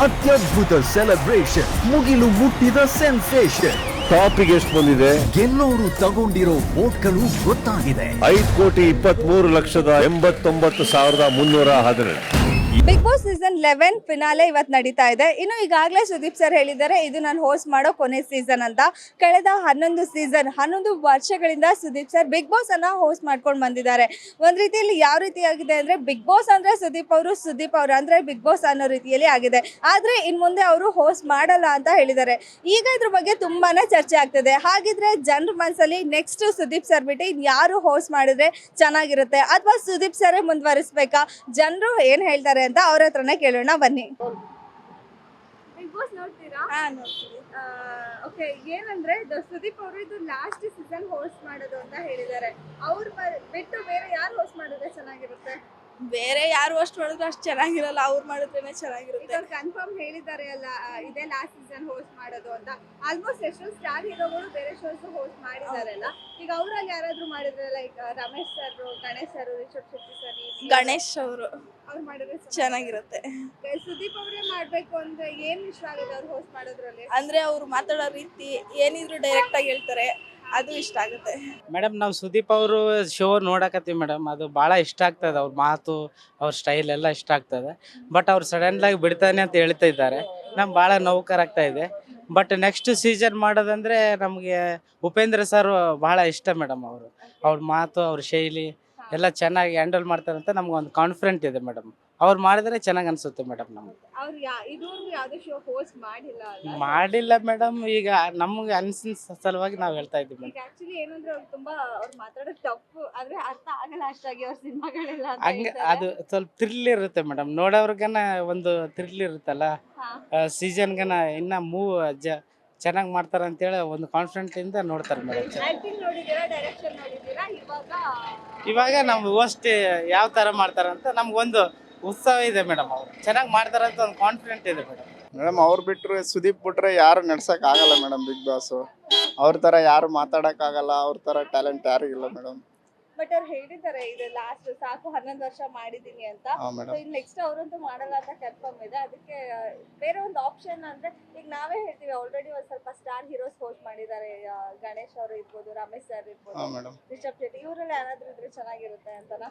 ಅತ್ಯದ್ಭುತ celebration, ಮುಗಿಲು ಮುಟ್ಟಿದ sensation. ಟಾಪಿಗೆ ಎಷ್ಟು ಬಂದಿದೆ? ಗೆಲ್ಲೋರು ತಗೊಂಡಿರೋ ವೋಟ್ಗಳು ಗೊತ್ತಾಗಿದೆ. 5,23,89,312. ಬಿಗ್ ಬಾಸ್ ಸೀಸನ್ 11 ಫಿನಾಲೆ ಇವತ್ತು ನಡೀತಾ ಇದೆ. ಇನ್ನು ಈಗಾಗಲೇ ಸುದೀಪ್ ಸರ್ ಹೇಳಿದ್ದಾರೆ ಇದು ನಾನು ಹೋಸ್ಟ್ ಮಾಡೋ ಕೊನೆ ಸೀಸನ್ ಅಂತ. ಕಳೆದ 11 ವರ್ಷಗಳಿಂದ ಸುದೀಪ್ ಸರ್ ಬಿಗ್ ಬಾಸ್ ಅನ್ನ ಹೋಸ್ಟ್ ಮಾಡ್ಕೊಂಡು ಬಂದಿದ್ದಾರೆ. ಒಂದ್ ರೀತಿಯಲ್ಲಿ ಯಾವ ರೀತಿಯಾಗಿದೆ ಅಂದ್ರೆ ಬಿಗ್ ಬಾಸ್ ಅಂದ್ರೆ ಸುದೀಪ್ ಅವರು ಅಂದ್ರೆ ಬಿಗ್ ಬಾಸ್ ಅನ್ನೋ ರೀತಿಯಲ್ಲಿ ಆಗಿದೆ. ಆದ್ರೆ ಇನ್ ಮುಂದೆ ಅವರು ಹೋಸ್ಟ್ ಮಾಡಲ್ಲ ಅಂತ ಹೇಳಿದ್ದಾರೆ. ಈಗ ಇದ್ರ ಬಗ್ಗೆ ತುಂಬಾನೇ ಚರ್ಚೆ ಆಗ್ತಿದೆ. ಹಾಗಿದ್ರೆ ಜನರ ಮನಸ್ಸಲ್ಲಿ ನೆಕ್ಸ್ಟ್ ಸುದೀಪ್ ಸರ್ ಬಿಟ್ಟು ಯಾರು ಹೋಸ್ಟ್ ಮಾಡಿದ್ರೆ ಚೆನ್ನಾಗಿರುತ್ತೆ, ಅಥವಾ ಸುದೀಪ್ ಸರೇ ಮುಂದುವರಿಸಬೇಕಾ, ಜನರು ಏನ್ ಹೇಳ್ತಾರೆ ಅಂತ ಅವ್ರ ಹತ್ರನೇ ಕೇಳೋಣ ಬನ್ನಿ. ಬಿಗ್ ಬಾಸ್ ನೋಡ್ತೀರಾ? ನೋಡ್ತೀವಿ. ಓಕೆ, ಏನಂದ್ರೆ ಸುದೀಪ್ ಅವರು ಇದು ಲಾಸ್ಟ್ ಸೀಸನ್ ಹೋಸ್ಟ್ ಮಾಡೋದು ಅಂತ ಹೇಳಿದ್ದಾರೆ. ಅವ್ರು ಬಿಟ್ಟು ಬೇರೆ ಯಾರು ಹೋಸ್ಟ್ ಮಾಡಿದ್ರೆ ಚೆನ್ನಾಗಿರುತ್ತೆ? ಬೇರೆ ಯಾರು ಹೋಸ್ಟ್ ಮಾಡಿದ್ರು ಅಷ್ಟು ಚೆನ್ನಾಗಿರಲ್ಲ, ಅವ್ರು ಮಾಡಿದ್ರೇನೆ ಚೆನ್ನಾಗಿರುತ್ತೆ. ಕನ್ಫರ್ಮ್ ಹೇಳಿದ್ದಾರೆ ಅಲ್ಲ ಇದೇ ಲಾಸ್ಟ್ ಸೀಸನ್ ಹೋಸ್ಟ್ ಮಾಡೋದು ಅಂತ. ಆಲ್ಮೋಸ್ಟ್ ಎಷ್ಟೋ ಸ್ಟಾರ್ ಹೀರೋಗಳು ಬೇರೆ ಶೋಸ್ ಹೋಸ್ಟ್ ಮಾಡಿದಾರಲ್ಲ, ಈಗ ಅವರಲ್ಲಿ ಯಾರಾದ್ರೂ ಮಾಡಿದ್ರೆ like Ramesh sir, Ganesh sir, Rishab Shetty sir, Ganesh ಅವರು ಅವ್ರು ಮಾಡಿದ್ರೆ ಚೆನ್ನಾಗಿರುತ್ತೆ. ಸುದೀಪ್ ಅವರೇ ಮಾಡ್ಬೇಕು ಅಂದ್ರೆ ಏನ್ ಇಷ್ಟ ಆಗುತ್ತೆ ಅವ್ರು ಹೋಸ್ಟ್ ಮಾಡೋದ್ರಲ್ಲಿ? ಅಂದ್ರೆ ಅವ್ರು ಮಾತಾಡೋ ರೀತಿ ಏನಿದ್ರು ಡೈರೆಕ್ಟ್ ಆಗಿ ಹೇಳ್ತಾರೆ, ಅದು ಇಷ್ಟ ಆಗುತ್ತೆ. ಮೇಡಮ್ ನಾವು ಸುದೀಪ್ ಅವರು ಶೋ ನೋಡಕತ್ತೀವಿ ಮೇಡಮ್, ಅದು ಭಾಳ ಇಷ್ಟ ಆಗ್ತದೆ. ಅವ್ರ ಮಾತು, ಅವ್ರ ಸ್ಟೈಲ್ ಎಲ್ಲ ಇಷ್ಟ ಆಗ್ತದೆ. ಬಟ್ ಅವ್ರು ಸಡನ್ಲಾಗಿ ಬಿಡ್ತಾನೆ ಅಂತ ಹೇಳ್ತಾ ಇದ್ದಾರೆ, ನಮ್ಗೆ ಭಾಳ ನೋವುಕರಾಗ್ತಾ ಇದೆ. ಬಟ್ ನೆಕ್ಸ್ಟ್ ಸೀಸನ್ ಮಾಡೋದಂದ್ರೆ ನಮಗೆ ಉಪೇಂದ್ರ ಸರ್ ಭಾಳ ಇಷ್ಟ ಮೇಡಮ್. ಅವ್ರ ಮಾತು, ಅವ್ರ ಶೈಲಿ ಎಲ್ಲ ಚೆನ್ನಾಗಿ ಹ್ಯಾಂಡಲ್ ಮಾಡ್ತಾರೆ ಅಂತ ನಮ್ಗೆ ಒಂದು ಕಾನ್ಫಿಡೆಂಟ್ ಇದೆ ಮೇಡಮ್. ಅವ್ರು ಮಾಡಿದ್ರೆ ಚೆನ್ನಾಗಿ ಅನ್ಸುತ್ತೆ ಮೇಡಮ್. ನಮ್ಗೆ ಅವ್ರು ಇದುವರೆಗೂ ಯಾವುದೇ ಶೋ ಹೋಸ್ಟ್ ಮಾಡಿಲ್ಲ ಮೇಡಮ್. ಈಗ ನಮ್ಗೆ ಅನ್ಸಿನ ಸಲುವಾಗಿ ನಾವು ಹೇಳ್ತಾ ಇದ್ದೀವಿ ಮೇಡಮ್. ಆಕ್ಚುಲಿ ಏನಂದ್ರೆ ಅವ್ರು ತುಂಬಾ ಅವ್ರು ಮಾತಾಡೋದು ತಪ್ಪು, ಆದ್ರೆ ಅರ್ಥ ಆಗಲ್ಲ ಅಷ್ಟಾಗಿ ಅವ್ರ ಸಿನಿಮಾಗಳೆಲ್ಲ ಹಂಗೆ ಅದು ಸ್ವಲ್ಪ ಥ್ರಿಲ್ ಇರುತ್ತೆ ಮೇಡಮ್. ನೋಡೋರ್ಗನ ಒಂದು ಥ್ರಿಲ್ ಇರುತ್ತಲ್ಲ, ಸೀಸನ್ಗನ ಇನ್ನ ಚೆನ್ನಾಗಿ ಮಾಡ್ತಾರೆ ಅಂತೇಳಿ ಒಂದು ಕಾನ್ಫಿಡೆಂಟ್ ಇಂದ ನೋಡ್ತಾರೆ ಮೇಡಮ್. ಆಕ್ಟಿಂಗ್ ನೋಡಿದ್ದೀರಾ, ಡೈರೆಕ್ಷನ್ ನೋಡಿದ್ದೀರಾ? ಇವಾಗ ನಮ್ಗೆ ಹೋಸ್ಟ್ ಯಾವ ಥರ ಮಾಡ್ತಾರೆ ಅಂತ ನಮ್ಗೊಂದು ಉತ್ಸಾಹ ಇದೆ ಮೇಡಮ್. ಅವ್ರು ಚೆನ್ನಾಗಿ ಮಾಡ್ತಾರೆ ಅಂತ ಒಂದು ಕಾನ್ಫಿಡೆಂಟ್ ಇದೆ ಮೇಡಮ್. ಅವ್ರು ಬಿಟ್ಟರೆ ಸುದೀಪ್ ಬಿಟ್ರೆ ಯಾರು ನಡ್ಸಕ್ ಆಗಲ್ಲ ಮೇಡಮ್. ಬಿಗ್ ಬಾಸ್ ಅವ್ರ ತರ ಯಾರು ಮಾತಾಡಕ್ ಆಗಲ್ಲ, ಅವ್ರ ತರ ಟ್ಯಾಲೆಂಟ್ ಯಾರು ಇಲ್ಲ ಮೇಡಮ್. ಬಟ್ ಅವ್ರು ಹೇಳಿದ್ದಾರೆ ಇದು ಲಾಸ್ಟ್ ಸಾಕು 11 ವರ್ಷ ಮಾಡಿದೀನಿ ಅಂತ. ನೆಕ್ಸ್ಟ್ ಅವರಂತೂ ಮಾಡಲ್ಲ ಅಂತ ಕನ್ಫರ್ಮ್ ಇದೆ. ಅದಕ್ಕೆ ಬೇರೆ ಒಂದು ಆಪ್ಷನ್ ಅಂದ್ರೆ ಈಗ ನಾವೇ ಹೇಳ್ತೀವಿ, ಆಲ್ರೆಡಿ ಒಂದ್ ಸ್ವಲ್ಪ ಸ್ಟಾರ್ ಹೀರೋಸ್ ಹೋಸ್ಟ್ ಮಾಡಿದ್ದಾರೆ. ಗಣೇಶ್ ಅವರು ಇರ್ಬೋದು, ರಮೇಶ್ ಸರ್ ಇರ್ಬೋದು, ರಿಷಬ್ ಶೆಟ್ಟಿ, ಇವರೆಲ್ಲ ಯಾರಾದ್ರೂ ಇದ್ರೆ ಚೆನ್ನಾಗಿರುತ್ತೆ ಅಂತನಾ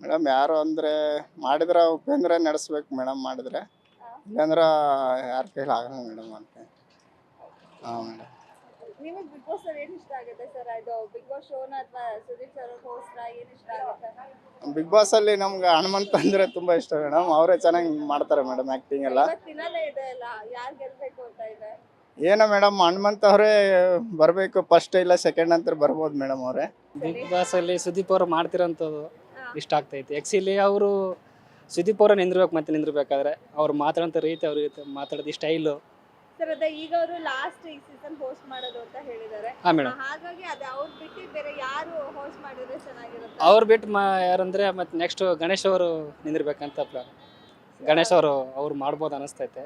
ಮೇಡಮ್? ಯಾರು ಅಂದ್ರೆ ಮಾಡಿದ್ರ ಉಪೇಂದ್ರ ನಡೆಸ್ಬೇಕು ಮೇಡಮ್. ಮಾಡಿದ್ರೆ ಇಲ್ಲಾಂದ್ರ ಯಾರ ಕೈಲಿ ಆಗಲ್ಲ ಮೇಡಮ್ ಅಂತ. ಮೇಡಮ್, ನಿಮಗೆ ಬಿಗ್ ಬಾಸ್ ಅಲ್ಲಿ ಏನ್ ಇಷ್ಟ ಆಗುತ್ತೆ ಸರ್? ಇದು ಬಿಗ್ ಬಾಸ್ ಶೋನ ಅಥವಾ ಸುದೀಪ್ ಸರ್ ಹೋಸ್ಟ್ ಏನ್ ಇಷ್ಟ ಆಗುತ್ತೆ? ಬಿಗ್ ಬಾಸ್ ಅಲ್ಲಿ ನಮ್ಗೆ ಹನುಮಂತ ಅಂದ್ರೆ ತುಂಬಾ ಇಷ್ಟ ಮೇಡಮ್. ಅವರೇ ಚೆನ್ನಾಗಿ ಮಾಡ್ತಾರೆ ಮೇಡಮ್ ಆಕ್ಟಿಂಗ್ ಎಲ್ಲ. ಫಿನಾಲೆ ಇದೆ ಅಲ್ಲ, ಯಾರು ಗೆಲ್ಬೇಕು ಅಂತ ಇದೆ? ಏನೋ ಮೇಡಮ್, ಹನುಮಂತ ಅವರೇ ಬರ್ಬೇಕು, ಫಸ್ಟ್ ಇಲ್ಲ ಸೆಕೆಂಡ್ ಅಂತ ಬರ್ಬೋದು ಮೇಡಮ್. ಅವರೇ ಬಿಗ್ ಬಾಸ್ ಅಲ್ಲಿ ಸುದೀಪ್ ಅವರು ಮಾಡ್ತಿರೋಂಥದ್ದು ಇಷ್ಟ ಆಗ್ತೈತಿ. ಆ್ಯಕ್ಚುಲಿ ಅವರು ಸುದೀಪ್ ಅವರ ನಿಂದಿರ್ಬೇಕಾದ್ರೆ ಅವ್ರು ಮಾತಾಡೋಂಥ ರೀತಿ, ಅವ್ರ ಮಾತಾಡೋದು ಸ್ಟೈಲು. ಸರ್ ಅದೇ ಈಗ ಅವರು ಲಾಸ್ಟ್ ಈ ಸೀಸನ್ ಹೋಸ್ಟ್ ಮಾಡೋದು ಅಂತ ಹೇಳಿದ್ದಾರೆ. ಹಾಗಾಗಿ ಅದೇ ಅವ್ರು ಬಿಟ್ಟು ಬೇರೆ ಯಾರು ಹೋಸ್ಟ್ ಮಾಡಿದ್ರೆ ಚೆನ್ನಾಗಿರುತ್ತೆ? ಅವ್ರು ಬಿಟ್ಟು ಯಾರಂದ್ರೆ ಮತ್ತೆ ನೆಕ್ಸ್ಟ್ ಗಣೇಶ್ ಅವರು ನಿಂದಿರ್ಬೇಕಂತ ಪ್ಲಾನ್. ಗಣೇಶ್ ಅವ್ರು ಮಾಡ್ಬೋದು ಅನಿಸ್ತೈತೆ.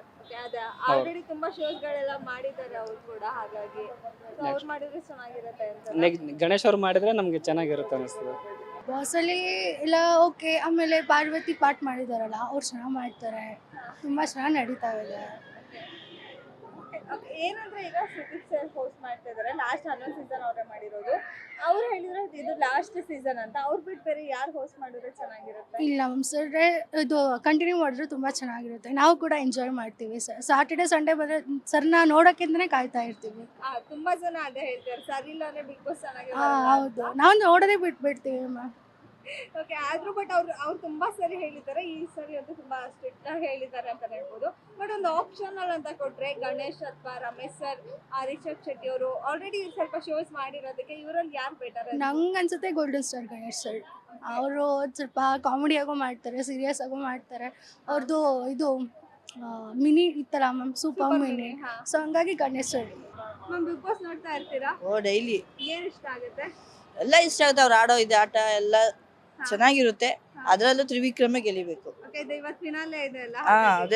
ಆಲ್ರೆಡಿ ತುಂಬಾ ಶೋಸ್ ಗಳೆಲ್ಲ ಮಾಡಿದ್ದಾರೆ ಅವ್ರು ಕೂಡ, ಹಾಗಾಗಿ ಅವ್ರು ಮಾಡಿದ್ರೆ ಚೆನ್ನಾಗಿರುತ್ತೆ ಅಂತ. ಗಣೇಶ್ ಅವ್ರು ಮಾಡಿದ್ರೆ ನಮ್ಗೆ ಚೆನ್ನಾಗಿರುತ್ತೆ ಅನಿಸ್ತದೆ. ಬಾಸಲ್ಲಿ ಎಲ್ಲ ಓಕೆ. ಆಮೇಲೆ ಪಾರ್ವತಿ ಪಾಠ ಮಾಡಿದಾರಲ್ಲ, ಅವ್ರು ಚೆನ್ನಾಗಿ ಮಾಡ್ತಾರೆ, ತುಂಬ ಚೆನ್ನಾಗಿ ನಡೀತಾ ಇದೆ. ಏನಂದ್ರೆ ಈಗ ಸುದೀಪ್ ಸರ್ ಹೋಸ್ಟ್ ಮಾಡ್ತಾ ಇದಾರೆ, ಲಾಸ್ಟ್ 11 ಸೀಸನ್ ಅವರೇ ಮಾಡಿರೋದು. ಅವ್ರು ಹೇಳಿದ್ರೆ ಇದು ಲಾಸ್ಟ್ ಸೀಸನ್ ಅಂತ. ಅವ್ರು ಬಿಟ್ಟು ಬೇರೆ ಯಾರು ಹೋಸ್ಟ್ ಮಾಡಿದ್ರೆ ಚೆನ್ನಾಗಿರುತ್ತೆ? ಇಲ್ಲ ಮ್ಯಾಮ್, ಸರ್ ಇದು ಕಂಟಿನ್ಯೂ ಮಾಡಿದ್ರೆ ತುಂಬ ಚೆನ್ನಾಗಿರುತ್ತೆ. ನಾವು ಕೂಡ ಎಂಜಾಯ್ ಮಾಡ್ತೀವಿ. ಸಾಟರ್ಡೆ ಸಂಡೇ ಬಂದರೆ ಸರ್ನ ನೋಡೋಕ್ಕಿಂತಲೇ ಕಾಯ್ತಾ ಇರ್ತೀವಿ. ತುಂಬಾ ಜನ ಅದೇ ಹೇಳ್ತಾರೆ, ಸರ್ ಇಲ್ಲ ಅಂದ್ರೆ ಬಿಗ್ ಬಾಸ್ ಚೆನ್ನಾಗಿ. ಹೌದು, ನಾವು ನೋಡೋದೇ ಬಿಟ್ಬಿಡ್ತೀವಿ ಮ್ಯಾಮ್. ಓಕೆ, ಆದ್ರೂ ಬಟ್ ಅವ್ರು ತುಂಬಾ ಸರಿ ಹೇಳಿದ್ದಾರೆ. ಈ ಸರಿ ಅಂತೂ ತುಂಬಾ ಸ್ಟ್ರಿಕ್ಟ್ ಆಗಿ ಹೇಳಿದ್ದಾರೆ ಅಂತ ಹೇಳ್ಬೋದು. ಬಟ್ ಒಂದು ಆಪ್ಷನಲ್ ಅಂತ ಕೊಟ್ರೆ ಗಣೇಶ್ ಅಥವಾ ರಮೇಶ್ ಸರ್, ರಿಷಬ್ ಶೆಟ್ಟಿ ಅವರು ಆಲ್ರೆಡಿ ಸ್ವಲ್ಪ ಶೋಸ್ ಮಾಡಿರೋದಕ್ಕೆ ಇವರಲ್ಲಿ ಯಾರು ಬೆಟರ್? ನಂಗೆ ಅನ್ಸುತ್ತೆ ಗೋಲ್ಡನ್ ಸ್ಟಾರ್ ಗಣೇಶ್ ಸರ್. ಅವರು ಸ್ವಲ್ಪ ಕಾಮಿಡಿಯಾಗೂ ಮಾಡ್ತಾರೆ, ಸೀರಿಯಸ್ ಆಗು ಮಾಡ್ತಾರೆ. ಅವ್ರದ್ದು ಇದು ಮಿನಿ ಇತ್ತಲ್ಲ ಮ್ಯಾಮ್, ಸೂಪರ್ ಮಿನಿ. ಸೊ ಹಂಗಾಗಿ Ganesh sir. Ma'am, big boss ನೋಡ್ತಾ ಇರ್ತೀರಾ? ಡೈಲಿ ಏನ್ ಇಷ್ಟ ಆಗುತ್ತೆ? ಎಲ್ಲ ಇಷ್ಟ ಆಗುತ್ತೆ. ಅವ್ರು ಆಡೋ ಇದು ಆಟ ಎಲ್ಲ ಚೆನ್ನಾಗಿರುತ್ತೆ. ಅದರಲ್ಲೂ ತ್ರಿವಿಕ್ರಮೇ ಗೆಲ್ಲಿಬೇಕು. ಇವತ್ತು ಫಿನಾಲೆ ಇದೆ ಅಲ್ಲ,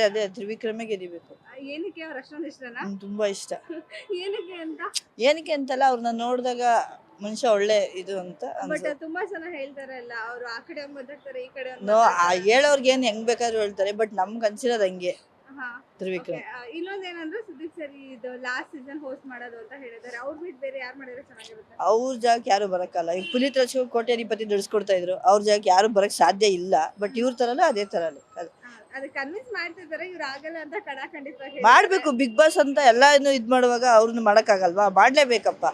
ಅದೇ ತ್ರಿವಿಕ್ರಮೇ ಗೆಲ್ಲಿಬೇಕು. ಏನಕ್ಕೆ ಅವ್ರು ಅಷ್ಟೊಂದು ಇಷ್ಟನಾ? ತುಂಬಾ ಇಷ್ಟ. ಏನಕ್ಕೆ ಅಂತಲ್ಲ, ಅವ್ರನ್ನ ನೋಡಿದಾಗ ಮನುಷ್ಯ ಒಳ್ಳೆ ಇದು ಅಂತ ಬಟ್ ತುಂಬಾ ಜನ ಹೇಳ್ತಾರೆ ಅಲ್ಲ, ಅವ್ರು ಆ ಕಡೆ ಮಾತಾಡ್ತಾರೆ, ಈ ಕಡೆ ಹೇಳೋರ್ಗೆ ಏನ್ ಹೆಂಗ್ ಬೇಕಾದ್ರೂ ಹೇಳ್ತಾರೆ. ಬಟ್ ನಮ್ಗೆ ಅನ್ಸಿರೋದು ಹಂಗೆ. ತ್ರಿವಿಕ್ರಮ್. ಇನ್ನೊಂದೇನಂದ್ರೆ ಸುದೀಪ್ ಸರ್ ಇದು ಲಾಸ್ಟ್ ಸೀಸನ್ ಹೋಸ್ಟ್ ಮಾಡೋದು ಅಂತ ಹೇಳಿದ್ದಾರೆ. ಅವ್ರು ಬಿಟ್ಟು ಬೇರೆ ಯಾರು ಮಾಡಿದ್ರೆ ಚೆನ್ನಾಗಿರುತ್ತೆ? ಅವ್ರ ಜಾಗಕ್ಕೆ ಯಾರು ಬರಕ್ಕಲ್ಲ. ಈಗ ಪುನೀತ್ ರಾಜ್ಕುಮಾರ್ ಕೋಟ್ಯಾಧಿಪತಿ ದುಡಿಸ್ಕೊಡ್ತಾ ಇದ್ರು, ಅವ್ರ ಜಾಗಕ್ಕೆ ಯಾರು ಬರಕ್ ಸಾಧ್ಯ ಇಲ್ಲ. ಬಟ್ ಇವ್ರ ತರಲ್ಲ ಅದೇ ತರಲ್ಲ ಅದು ಕನ್ವಿನ್ಸ್ ಮಾಡ್ತಿದ್ದಾರೆ, ಇವ್ರು ಆಗಲ್ಲ ಅಂತ ಖಂಡಿತವಾಗಿ ಮಾಡ್ಬೇಕು. ಬಿಗ್ ಬಾಸ್ ಅಂತ ಎಲ್ಲ ಇದ್ ಮಾಡುವಾಗ ಅವ್ರನ್ನ ಮಾಡಕ್ಕಾಗಲ್ವಾ? ಮಾಡ್ಲೇಬೇಕಪ್ಪ.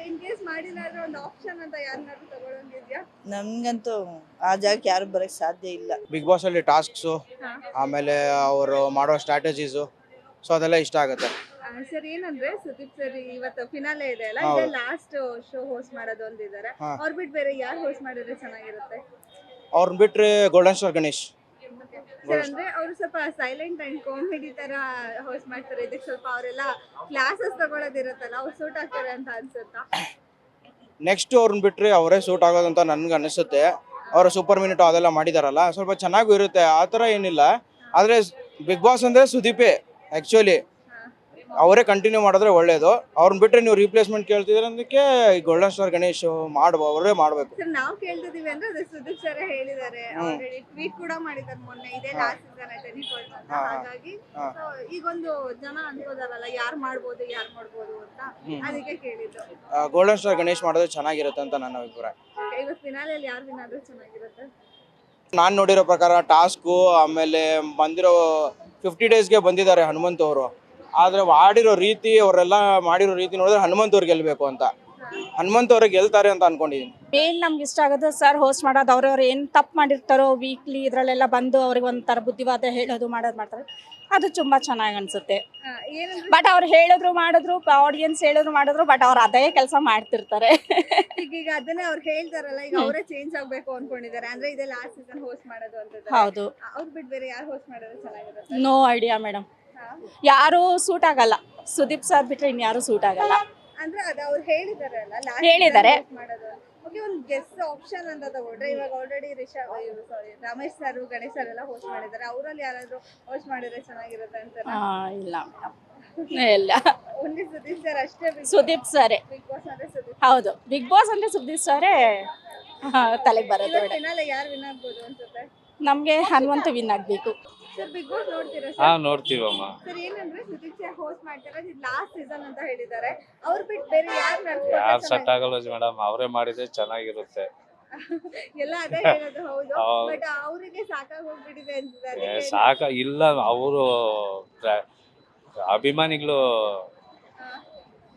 ಇನ್ ಕೇಸ್ ಮಾಡಿಲ್ಲ ಅಂದ್ರೆ ಒಂದು ಆಪ್ಷನ್ ಅಂತ ಯಾರನ್ನಾದ್ರೂ ತಗೊಳ್ಳೋಂಗಿದ್ಯಾ? ನಮ್ಗಂತೂ ಆ ಜಾಗಕ್ಕೆ ಯಾರು ಬರಕ್ ಸಾಧ್ಯ ಇಲ್ಲ. ಬಿಗ್ ಬಾಸ್ ಅಲ್ಲಿ ಟಾಸ್ಕ್ಸು, ಆಮೇಲೆ ಅವರು ಮಾಡೋ ಸ್ಟ್ರಾಟಜೀಸು, ಸೊ ಅದೆಲ್ಲ ಇಷ್ಟ ಆಗುತ್ತೆ. ಸರ್ ಏನಂದ್ರೆ ಸುದೀಪ್ ಸರ್ ಇವತ್ತು ಫಿನಾಲೆ ಇದೆ ಅಲ್ಲ, ಹೌದು. ಇದೇ ಲಾಸ್ಟ್ ಶೋ ಹೋಸ್ಟ್ ಮಾಡೋದು ಅಂತಿದ್ದಾರೆ. ಹಾ. ಅವ್ರು ಬಿಟ್ಟು ಬೇರೆ ಯಾರು ಹೋಸ್ಟ್ ಮಾಡಿದ್ರೆ ಚೆನ್ನಾಗಿರುತ್ತೆ? ಅವ್ರನ್ನ ಬಿಟ್ರೆ ಗೋಲ್ಡನ್ ಸ್ಟಾರ್ ಗಣೇಶ್. ಸರ್ ಅಂದ್ರೆ ಅವರು ಸ್ವಲ್ಪ ಸೈಲೆಂಟ್ ಅಂಡ್ ಕಾಮಿಡಿ ತರ ಹೋಸ್ಟ್ ಮಾಡ್ತಾರೆ. ಇದಕ್ಕೆ ಸ್ವಲ್ಪ ಅವರೆಲ್ಲ ಕ್ಲಾಸಸ್ ತಗೊಳ್ಳೋದಿರುತ್ತಲ್ಲ, ಅವ್ರು ಸೂಟ್ ಆಗ್ತಾರೆ ಅಂತ ಅನ್ಸುತ್ತಾ? ನೆಕ್ಸ್ಟ್ ಅವ್ರನ್ನ ಬಿಟ್ರೆ ಅವರೇ ಸೂಟ್ ಆಗೋದಂತ ನನ್ಗೆ ಅನಿಸುತ್ತೆ. ಅವರು ಸೂಪರ್ ಮಿನಿಟ್ ಅದೆಲ್ಲ ಮಾಡಿದಾರಲ್ಲ, ಸ್ವಲ್ಪ ಚೆನ್ನಾಗೂ ಇರುತ್ತೆ, ಆ ಥರ ಏನಿಲ್ಲ. ಆದರೆ ಬಿಗ್ ಬಾಸ್ ಅಂದರೆ ಸುದೀಪೇ ಆ್ಯಕ್ಚುಲಿ. ಅವರೇ ಕಂಟಿನ್ಯೂ ಮಾಡಿದ್ರೆ ಒಳ್ಳೇದು. ಅವ್ರನ್ನ ಬಿಟ್ಟರೆ ನೀವು ರೀಪ್ಲೇಸ್ಮೆಂಟ್ ಕೇಳ್ತಿದ್ರೆ ಅದಕ್ಕೆ ಗೋಲ್ಡನ್ ಸ್ಟಾರ್ ಗಣೇಶ್ ಅವರೇ ಮಾಡಬೇಕು. ಸರ್ ನಾವು ಕೇಳ್ತಿದೀವಿ ಅಂದ್ರೆ ಅದು ಸುದೀಪ್ ಸರ್ ಹೇಳಿದ್ದಾರೆ. ಆಲ್ರೆಡಿ ಟ್ವೀಟ್ ಕೂಡ ಮಾಡಿದ್ದಾರೆ ಮೊನ್ನೆ, ಇದೇ ಲಾಸ್ಟ್ ಸೀಸನ್ ಟೆಲಿಫೋನ್ ಅಂತ. ಹಾಗಾಗಿ so ಈಗೊಂದು ಜನ ಅನ್ಕೋದಾರಲ್ಲ ಯಾರು ಮಾಡ್ಬೋದು ಅಂತ, ಅದಕ್ಕೆ ಕೇಳಿದ್ದು. ಗೋಲ್ಡನ್ ಸ್ಟಾರ್ ಗಣೇಶ್ ಮಾಡಿದ್ರೆ ಚೆನ್ನಾಗಿರುತ್ತೆ ಅಂತ ನನ್ನ ಅಭಿಪ್ರಾಯ. ಇವತ್ತು ಫಿನಾಲೆಯಲ್ಲಿ ಯಾರು ವಿನ್ ಆದ್ರೆ ಚೆನ್ನಾಗಿರುತ್ತೆ? ನಾನು ನೋಡಿರೋ ಪ್ರಕಾರ ಟಾಸ್ಕು, ಆಮೇಲೆ ಬಂದಿರೋ 50 ಡೇಸ್ಗೆ ಬಂದಿದ್ದಾರೆ ಹನುಮಂತ್ ಅವರು. ಆದರೆ ಆಡಿರೋ ರೀತಿ, ಅವರೆಲ್ಲ ಮಾಡಿರೋ ರೀತಿ ನೋಡಿದ್ರೆ ಹನುಮಂತ್ ಅವ್ರು ಗೆಲ್ಲಬೇಕು ಅಂತ. ಹನುಮಂತ್ ಅವ್ರಿಗೆ ಗೆಲ್ತಾರೆ ಅಂತ ಅನ್ಕೊಂಡಿದ್ದೀನಿ. ಮೇನ್ ನಮ್ಗೆ ಇಷ್ಟ ಆಗೋದು ಸರ್ ಹೋಸ್ಟ್ ಮಾಡೋದು. ಅವ್ರವ್ರು ಏನು ತಪ್ಪು ಮಾಡಿರ್ತಾರೋ ವೀಕ್ಲಿ ಇದರಲ್ಲೆಲ್ಲ ಬಂದು ಅವ್ರಿಗೆ ಒಂಥರ ಬುದ್ಧಿವಾದ ಹೇಳೋದು ಮಾಡ್ತಾರೆ. ಅದು ತುಂಬ ಚೆನ್ನಾಗಿ ಅನಿಸುತ್ತೆ. ಬಟ್ ಅವ್ರು ಹೇಳಿದ್ರು ಮಾಡಿದ್ರು, ಆಡಿಯನ್ಸ್ ಹೇಳಿದ್ರು ಮಾಡಿದ್ರು, ಬಟ್ ಅವ್ರು ಅದೇ ಕೆಲಸ ಮಾಡ್ತಿರ್ತಾರೆ. ಈಗ ಅದನ್ನೇ ಅವ್ರು ಹೇಳ್ತಾರಲ್ಲ, ಈಗ ಅವರೇ ಚೇಂಜ್ ಆಗ್ಬೇಕು ಅನ್ಕೊಂಡಿದ್ದಾರೆ. ಅಂದ್ರೆ ಇದೇ ಲಾಸ್ಟ್ ಸೀಸನ್ ಹೋಸ್ಟ್ ಮಾಡೋದು ಅಂತ. ಹೌದು. ಅವ್ರು ಬಿಟ್ಟು ಬೇರೆ ಯಾರು ಹೋಸ್ಟ್ ಮಾಡಿದ್ರೆ ಚೆನ್ನಾಗಿರುತ್ತೆ? No idea madam. ಯಾರು ಸೂಟ್ ಆಗಲ್ಲ. ಸುದೀಪ್ ಸರ್ ಬಿಟ್ರೆ ಇನ್ಯಾರು ಸೂಟ್ ಆಗಲ್ಲ. ಅಂದ್ರೆ ಅದು ಅವ್ರು ಹೇಳಿದಾರಲ್ಲ ಲಾಸ್ಟ್ ಹೇಳಿದ್ದಾರೆ. ಮಾಡೋದು. ಓಕೆ, ಒಂದು ಗೆಸ್ಟ್ ಆಪ್ಷನ್ ಅಂತ ತಗೊಂಡ್ರೆ ಇವಾಗ already Ramesh sir, Ganesh sir ಎಲ್ಲ ಹೋಸ್ಟ್ ಮಾಡಿದ್ದಾರೆ. ಅವರಲ್ಲಿ ಯಾರಾದ್ರೂ ಹೋಸ್ಟ್ ಮಾಡಿದ್ರೆ ಚೆನ್ನಾಗಿರುತ್ತೆ ಅಂತ? ಇಲ್ಲ ಮೇಡಮ್, ಇಲ್ಲ. ಓನ್ಲಿ ಸುದೀಪ್ ಸರ್ ಅಷ್ಟೇ? ಸುದೀಪ್ ಸರೇ ಬಿಗ್ ಬಾಸ್ ಅಂದ್ರೆ ಸುದೀಪ್. ಹೌದು, ಬಿಗ್ ಬಾಸ್ ಅಂದ್ರೆ ಸುದೀಪ್ ಸರೇ ತಲೆಗೆ ಬರೋದು. ಫಿನಾಲೆ ಯಾರು ವಿನ್ ಆಗ್ಬೋದು ಅನ್ಸುತ್ತೆ? ನಮ್ಗೆ ಹನುಮಂತ ವಿನ್ ಆಗ್ಬೇಕು. ಸರ್ ಬಿಗ್ ಬಾಸ್ ನೋಡ್ತೀರಾ? ಹಾ, ನೋಡ್ತೀವಮ್ಮ. ಸರ್ ಏನಂದ್ರೆ ಸುದೀಪ್ ಸರ್ ಹೋಸ್ಟ್ ಮಾಡ್ತಾರೆ, ಇದು ಲಾಸ್ಟ್ ಸೀಸನ್ ಅಂತ ಹೇಳಿದ್ದಾರೆ. ಅವ್ರು ಬಿಟ್ಟು ಬೇರೆ ಯಾರು ಯಾರು ಸೆಟ್ ಆಗಲ್ಲ ಮೇಡಮ್, ಅವರೇ ಮಾಡಿದ್ರೆ ಚೆನ್ನಾಗಿರುತ್ತೆ. ಎಲ್ಲ ಅದೇ ಹೇಳೋದು. ಹೌದು, ಬಟ್ ಅವರಿಗೆ ಸಾಕಾಗಿ ಹೋಗ್ಬಿಟ್ಟಿದೆ ಅನ್ಸುತ್ತೆ. ಸಾಕ ಇಲ್ಲ, ಅವರು ಅಭಿಮಾನಿಗಳು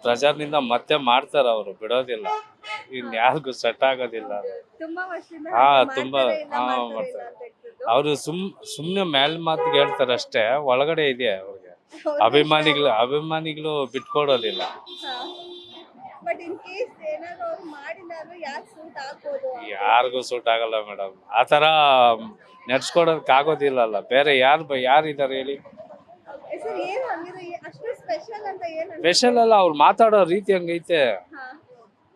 ಪ್ರಚಾರದಿಂದ ಮತ್ತೆ ಮಾಡ್ತಾರ, ಅವರು ಬಿಡೋದಿಲ್ಲ. ಇನ್ಯಾರಿಗೂ ಸೆಟ್ ಆಗೋದಿಲ್ಲ. ತುಂಬಾ ವರ್ಷದಿಂದ ಹಾ, ತುಂಬಾ ಮಾಡ್ತಾರೆ. ಅವರು ಸುಮ್ನೆ ಮೇಲ್ ಮಾತಿಗೆ ಹೇಳ್ತಾರೆ ಅಷ್ಟೇ, ಒಳಗಡೆ ಇದೆ ಅವ್ರಿಗೆ. ಅಭಿಮಾನಿಗಳು ಬಿಟ್ಕೊಡೋದಿಲ್ಲ. ಬಟ್ ಇನ್ ಕೇಸ್ ಏನಾದ್ರು ಅವ್ರು ಮಾಡಿಲ್ಲ ಅಂದ್ರೆ ಯಾರು ಸೂಟ್ ಆಗ್ಬೋದು? ಯಾರಿಗೂ ಸೂಟ್ ಆಗಲ್ಲ ಮೇಡಮ್, ಆತರ ನಡ್ಸ್ಕೊಡೋದಕ್ಕೆ ಆಗೋದಿಲ್ಲಲ್ಲ. ಬೇರೆ ಯಾರಿದ್ದಾರೆ ಹೇಳಿ? ಸರ್ ಏನು ಹಂಗಿದ್ರೆ ಅಷ್ಟು ಸ್ಪೆಷಲ್ ಅಂತ ಏನು? ಸ್ಪೆಷಲ್ ಅಲ್ಲ, ಅವ್ರು ಮಾತಾಡೋ ರೀತಿ ಹಂಗೈತೆ.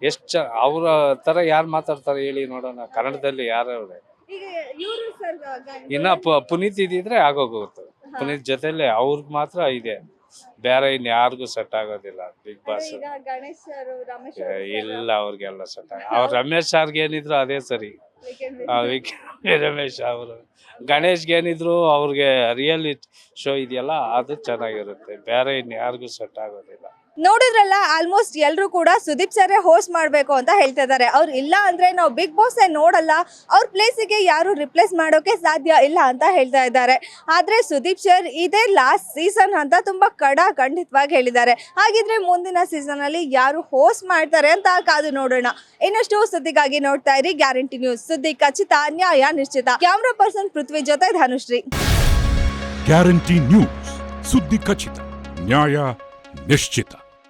ಎಷ್ಟು ಅವ್ರ ತರ ಯಾರು ಮಾತಾಡ್ತಾರೆ ಹೇಳಿ ನೋಡೋಣ, ಕನ್ನಡದಲ್ಲಿ ಯಾರವ್ರೆ? ಈಗ ಇವರು ಸರ್ ಇನ್ನ ಪುನೀತ್ ಇದ್ದಿದ್ರೆ ಆಗೋಗುತ್ತೆ. ಪುನೀತ್ ಜೊತೆಲೆ ಅವ್ರಿಗೆ ಮಾತ್ರ ಇದೆ, ಬೇರೆ ಇನ್ ಯಾರಿಗೂ ಸೆಟ್ ಆಗೋದಿಲ್ಲ ಬಿಗ್ ಬಾಸ್. ಈಗ ಗಣೇಶ್ ಸರ್, ರಮೇಶ್ ಇಲ್ಲ, ಅವ್ರಿಗೆಲ್ಲ ಸೆಟ್ ಅವ್ರು ರಮೇಶ್ ಸಾರ್ಗೆ ಏನಿದ್ರು ಅದೇ ಸರಿ. ರಮೇಶ್ ಅವರು ಗಣೇಶ್ಗೆ ಏನಿದ್ರು ಅವ್ರಿಗೆ ರಿಯಲ್ ಶೋ ಇದೆಯಲ್ಲ, ಅದು ಚೆನ್ನಾಗಿರುತ್ತೆ. ಬೇರೆ ಇನ್ ಯಾರಿಗೂ ಸೆಟ್ ಆಗೋದಿಲ್ಲ. ನೋಡಿದ್ರಲ್ಲ, ಆಲ್ಮೋಸ್ಟ್ ಎಲ್ಲರೂ ಕೂಡ ಸುದೀಪ್ ಸರ್ ಹೋಸ್ಟ್ ಮಾಡಬೇಕು ಅಂತ ಹೇಳ್ತಾ ಇದ್ದಾರೆ. ಅವ್ರು ಇಲ್ಲ ಅಂದ್ರೆ ನಾವು ಬಿಗ್ ಬಾಸ್ ನೋಡಲ್ಲ, ಅವ್ರ ಪ್ಲೇಸಿಗೆ ಯಾರು ರಿಪ್ಲೇಸ್ ಮಾಡೋಕೆ ಸಾಧ್ಯ ಇಲ್ಲ ಅಂತ ಹೇಳ್ತಾ ಇದ್ದಾರೆ. ಆದ್ರೆ ಸುದೀಪ್ ಸರ್ ಇದೇ ಲಾಸ್ಟ್ ಸೀಸನ್ ಅಂತ ತುಂಬಾ ಖಂಡಿತವಾಗಿ ಹೇಳಿದ್ದಾರೆ. ಹಾಗಿದ್ರೆ ಮುಂದಿನ ಸೀಸನ್ ಅಲ್ಲಿ ಯಾರು ಹೋಸ್ಟ್ ಮಾಡ್ತಾರೆ ಅಂತ ಕಾದು ನೋಡೋಣ. ಇನ್ನಷ್ಟು ಸುದ್ದಿಗಾಗಿ ನೋಡ್ತಾ ಇರಿ ಗ್ಯಾರಂಟಿ ನ್ಯೂಸ್. ಸುದ್ದಿ ಖಚಿತ, ನ್ಯಾಯ ನಿಶ್ಚಿತ. ಕ್ಯಾಮ್ರಾ ಪರ್ಸನ್ ಪೃಥ್ವಿ ಜೊತೆ ಧನುಶ್ರೀ. ಗ್ಯಾರಂಟಿ ನ್ಯೂಸ್, ಸುದ್ದಿ ಖಚಿತ, ನ್ಯಾಯ ನಿಶ್ಚಿತ.